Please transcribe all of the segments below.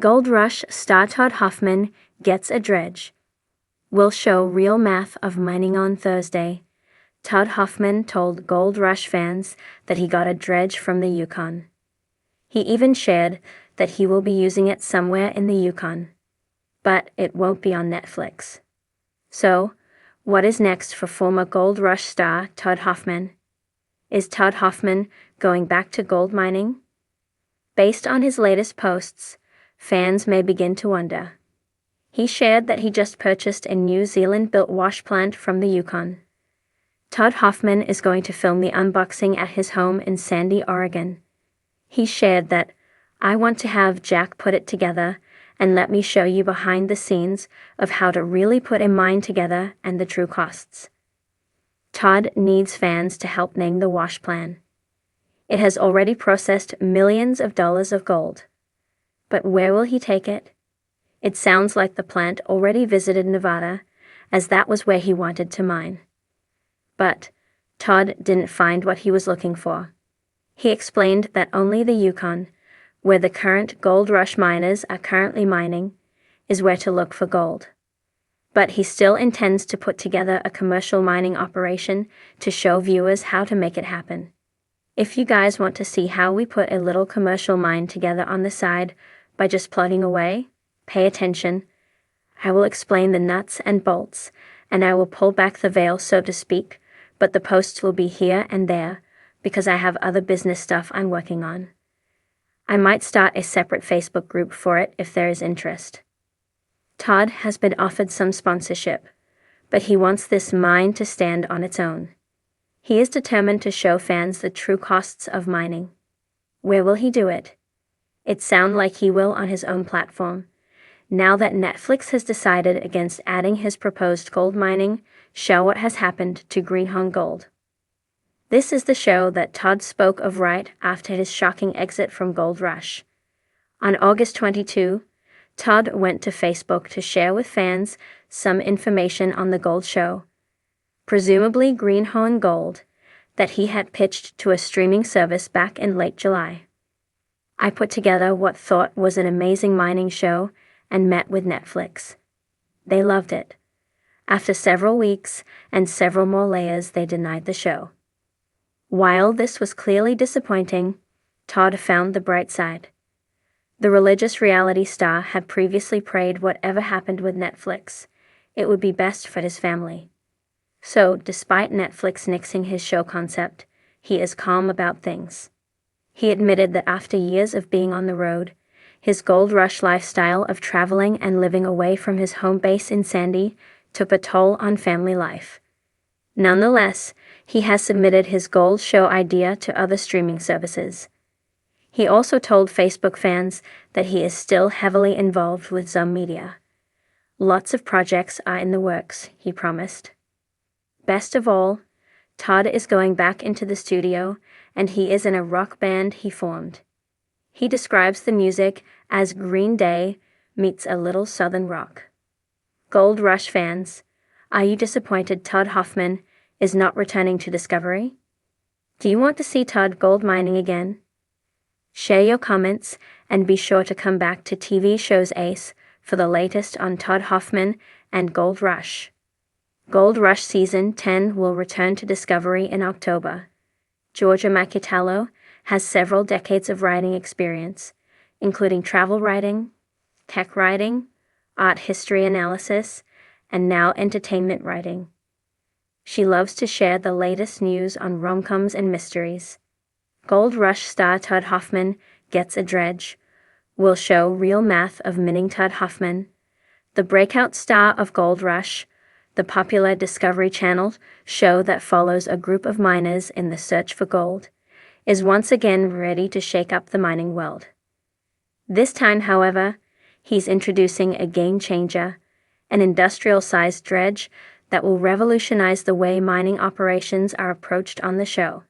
Gold Rush star Todd Hoffman gets a dredge. We'll show real math of mining on Thursday. Todd Hoffman told Gold Rush fans that he got a dredge from the Yukon. He even shared that he will be using it somewhere in the Yukon. But it won't be on Netflix. So, what is next for former Gold Rush star Todd Hoffman? Is Todd Hoffman going back to gold mining? Based on his latest posts, fans may begin to wonder. He shared that he just purchased a New Zealand-built wash plant from the Yukon. Todd Hoffman is going to film the unboxing at his home in Sandy, Oregon. He shared that, "I want to have Jack put it together and let me show you behind the scenes of how to really put a mine together and the true costs." Todd needs fans to help name the wash plan. It has already processed millions of dollars of gold. But where will he take it? It sounds like the plant already visited Nevada, as that was where he wanted to mine. But Todd didn't find what he was looking for. He explained that only the Yukon, where the current Gold Rush miners are currently mining, is where to look for gold. But he still intends to put together a commercial mining operation to show viewers how to make it happen. If you guys want to see how we put a little commercial mine together on the side by just plugging away, pay attention. I will explain the nuts and bolts, and I will pull back the veil, so to speak, but the posts will be here and there, because I have other business stuff I'm working on. I might start a separate Facebook group for it if there is interest. Todd has been offered some sponsorship, but he wants this mine to stand on its own. He is determined to show fans the true costs of mining. Where will he do it? It sounds like he will on his own platform, now that Netflix has decided against adding his proposed gold mining show What Has Happened to Greenhorn Gold. This is the show that Todd spoke of right after his shocking exit from Gold Rush. On August 22, Todd went to Facebook to share with fans some information on the gold show, presumably Greenhorn Gold, that he had pitched to a streaming service back in late July. "I put together what thought was an amazing mining show and met with Netflix. They loved it. After several weeks and several more layers, they denied the show." While this was clearly disappointing, Todd found the bright side. The religious reality star had previously prayed whatever happened with Netflix, it would be best for his family. So, despite Netflix nixing his show concept, he is calm about things. He admitted that after years of being on the road, his Gold Rush lifestyle of traveling and living away from his home base in Sandy took a toll on family life. Nonetheless, he has submitted his gold show idea to other streaming services. He also told Facebook fans that he is still heavily involved with Zoom Media. Lots of projects are in the works, he promised. Best of all, Todd is going back into the studio, and he is in a rock band he formed. He describes the music as Green Day meets a little Southern rock. Gold Rush fans, are you disappointed Todd Hoffman is not returning to Discovery? Do you want to see Todd gold mining again? Share your comments and be sure to come back to TV Shows Ace for the latest on Todd Hoffman and Gold Rush. Gold Rush Season 10 will return to Discovery in October. Georgia Macchiatello has several decades of writing experience, including travel writing, tech writing, art history analysis, and now entertainment writing. She loves to share the latest news on rom-coms and mysteries. Gold Rush star Todd Hoffman gets a dredge. We'll show real math of mining Todd Hoffman, the breakout star of Gold Rush, the popular Discovery Channel show that follows a group of miners in the search for gold, is once again ready to shake up the mining world. This time, however, he's introducing a game changer, an industrial-sized dredge that will revolutionize the way mining operations are approached on the show.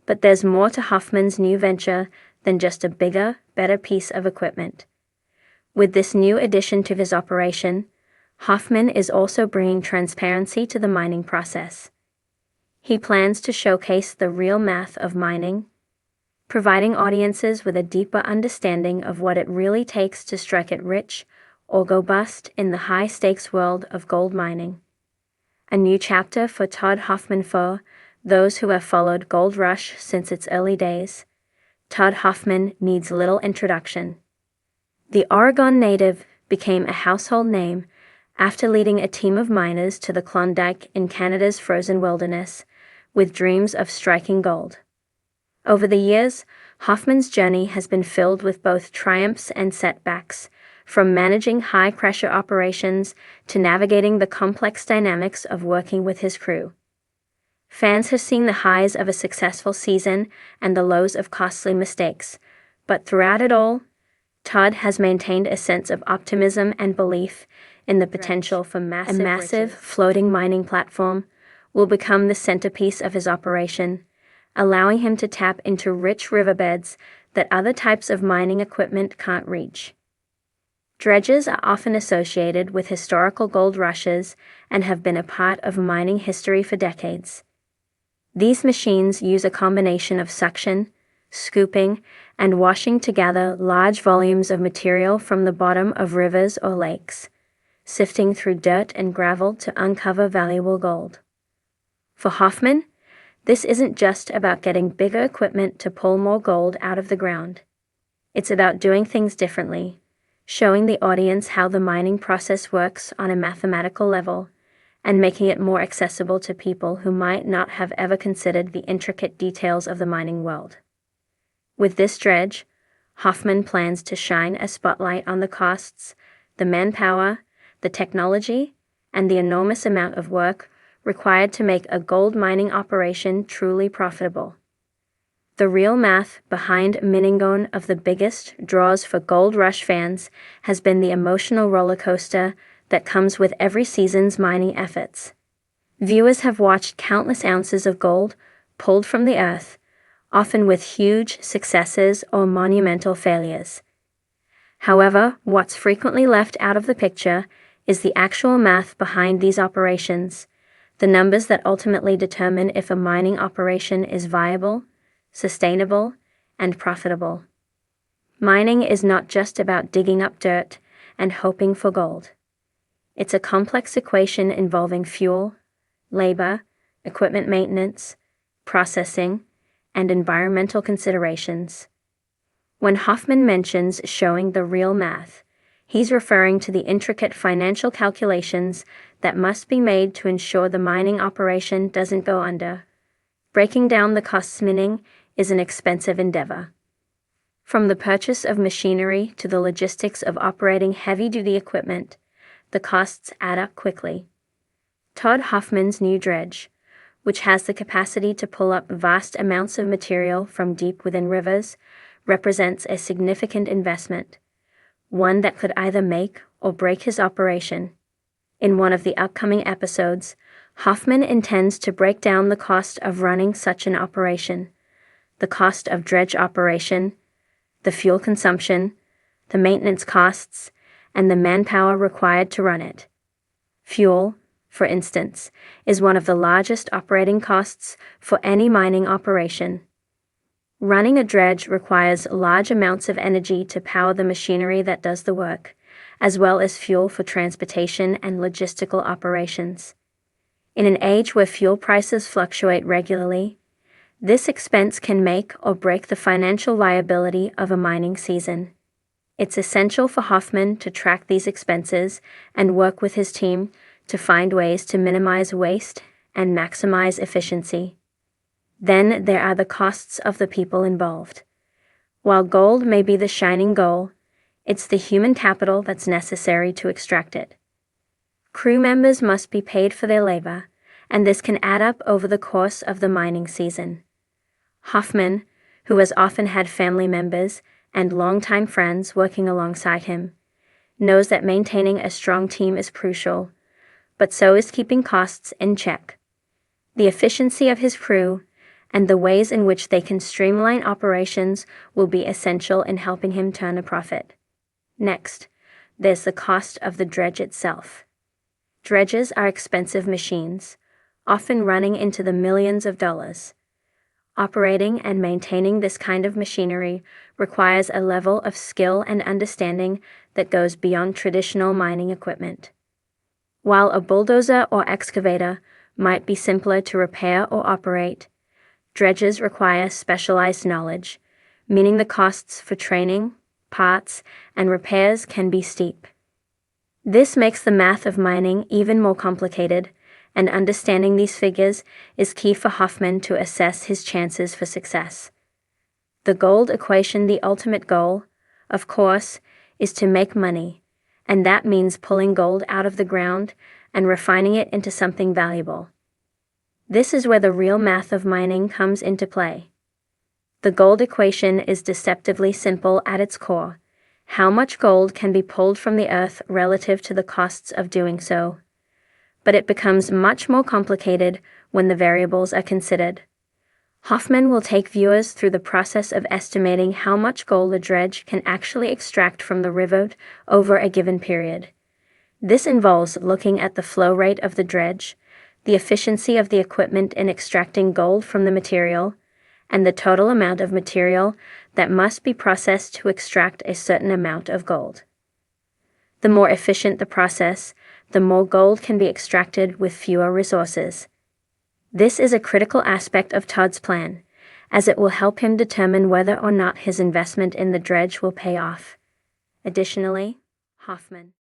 But there's more to Hoffman's new venture than just a bigger, better piece of equipment. With this new addition to his operation, Hoffman is also bringing transparency to the mining process. He plans to showcase the real math of mining, providing audiences with a deeper understanding of what it really takes to strike it rich or go bust in the high-stakes world of gold mining. A new chapter for Todd Hoffman for those who have followed Gold Rush since its early days. Todd Hoffman needs little introduction. The Oregon native became a household name after leading a team of miners to the Klondike in Canada's frozen wilderness, with dreams of striking gold. Over the years, Hoffman's journey has been filled with both triumphs and setbacks, from managing high-pressure operations to navigating the complex dynamics of working with his crew. Fans have seen the highs of a successful season and the lows of costly mistakes, but throughout it all, Todd has maintained a sense of optimism and belief in the potential for a massive floating mining platform will become the centerpiece of his operation, allowing him to tap into rich riverbeds that other types of mining equipment can't reach. Dredges are often associated with historical gold rushes and have been a part of mining history for decades. These machines use a combination of suction, scooping, and washing to gather large volumes of material from the bottom of rivers or lakes, sifting through dirt and gravel to uncover valuable gold. For Hoffman, this isn't just about getting bigger equipment to pull more gold out of the ground. It's about doing things differently, showing the audience how the mining process works on a mathematical level, and making it more accessible to people who might not have ever considered the intricate details of the mining world. With this dredge, Hoffman plans to shine a spotlight on the costs, the manpower, the technology, and the enormous amount of work required to make a gold mining operation truly profitable. The real math behind Minningon of the biggest draws for Gold Rush fans has been the emotional roller coaster that comes with every season's mining efforts. Viewers have watched countless ounces of gold pulled from the earth, often with huge successes or monumental failures. However, what's frequently left out of the picture is the actual math behind these operations, the numbers that ultimately determine if a mining operation is viable, sustainable, and profitable. Mining is not just about digging up dirt and hoping for gold. It's a complex equation involving fuel, labor, equipment maintenance, processing, and environmental considerations. When Hoffman mentions showing the real math, he's referring to the intricate financial calculations that must be made to ensure the mining operation doesn't go under. Breaking down the costs mining is an expensive endeavor. From the purchase of machinery to the logistics of operating heavy-duty equipment, the costs add up quickly. Todd Hoffman's new dredge, which has the capacity to pull up vast amounts of material from deep within rivers, represents a significant investment, one that could either make or break his operation. In one of the upcoming episodes, Hoffman intends to break down the cost of running such an operation, the cost of dredge operation, the fuel consumption, the maintenance costs, and the manpower required to run it. Fuel, for instance, is one of the largest operating costs for any mining operation. Running a dredge requires large amounts of energy to power the machinery that does the work, as well as fuel for transportation and logistical operations. In an age where fuel prices fluctuate regularly, this expense can make or break the financial viability of a mining season. It's essential for Hoffman to track these expenses and work with his team to find ways to minimize waste and maximize efficiency. Then there are the costs of the people involved. While gold may be the shining goal, it's the human capital that's necessary to extract it. Crew members must be paid for their labor, and this can add up over the course of the mining season. Hoffman, who has often had family members and longtime friends working alongside him, knows that maintaining a strong team is crucial, but so is keeping costs in check. The efficiency of his crew and the ways in which they can streamline operations will be essential in helping him turn a profit. Next, there's the cost of the dredge itself. Dredges are expensive machines, often running into the millions of dollars. Operating and maintaining this kind of machinery requires a level of skill and understanding that goes beyond traditional mining equipment. While a bulldozer or excavator might be simpler to repair or operate, dredges require specialized knowledge, meaning the costs for training, parts, and repairs can be steep. This makes the math of mining even more complicated, and understanding these figures is key for Hoffman to assess his chances for success. The gold equation, the ultimate goal, of course, is to make money, and that means pulling gold out of the ground and refining it into something valuable. This is where the real math of mining comes into play. The gold equation is deceptively simple at its core. How much gold can be pulled from the earth relative to the costs of doing so? But it becomes much more complicated when the variables are considered. Hoffman will take viewers through the process of estimating how much gold a dredge can actually extract from the river over a given period. This involves looking at the flow rate of the dredge, the efficiency of the equipment in extracting gold from the material, and the total amount of material that must be processed to extract a certain amount of gold. The more efficient the process, the more gold can be extracted with fewer resources. This is a critical aspect of Todd's plan, as it will help him determine whether or not his investment in the dredge will pay off. Additionally, Hoffman